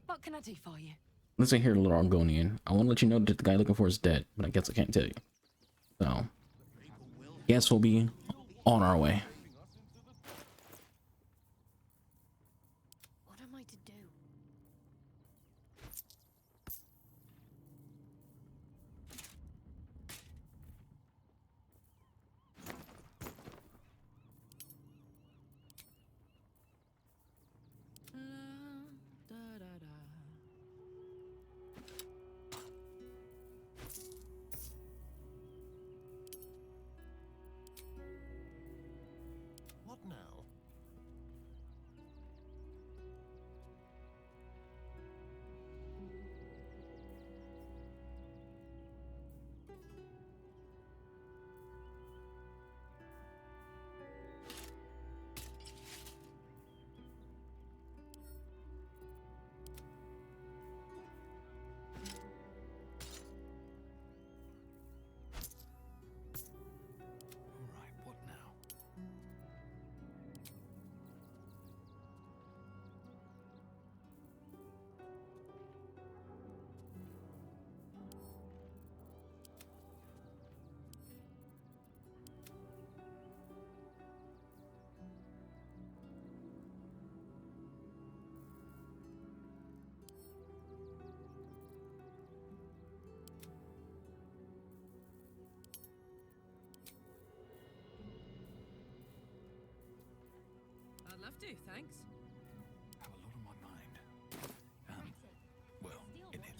What can I do for you? Listen here, little Argonian. I want to let you know that the guy looking for is dead, but I guess I can't tell you. So, guess we'll be on our way. What am I to do? What now? All right, what now? I'd love to, thanks. Have a lot on my mind. Well, in it.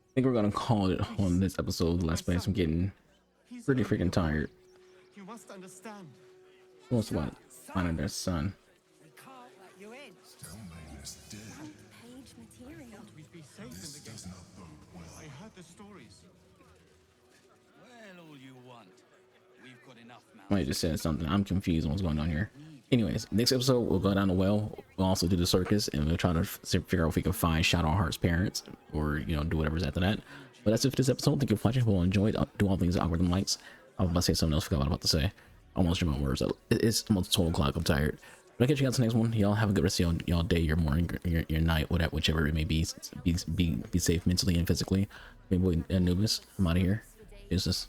I think we're gonna call it on this episode of Let's Play. I'm getting pretty freaking tired. You must understand. What's what? Finding their son. We can't let you in. Stelmane is dead. Page material. We'd be safe This in the does not bode well. I heard the stories. Well, all you want. We've got enough now. I just said something. I'm confused on what's going on here. Anyways, next episode we'll go down the well. We'll also do the circus, and we'll try to figure out if we can find Shadowheart's parents, or do whatever's after that. But that's it for this episode. Thank you for watching. We'll enjoy it. Do all things algorithm likes. I was about to say something else. Forgot what I was about to say. Almost drew my words. It's almost 12 o'clock. I'm tired. But I'll catch you guys in the next one. Y'all have a good rest of y'all day, your morning, your night, whatever, whichever it may be. Be safe mentally and physically. Maybe Anubis. I'm out of here. Deuces.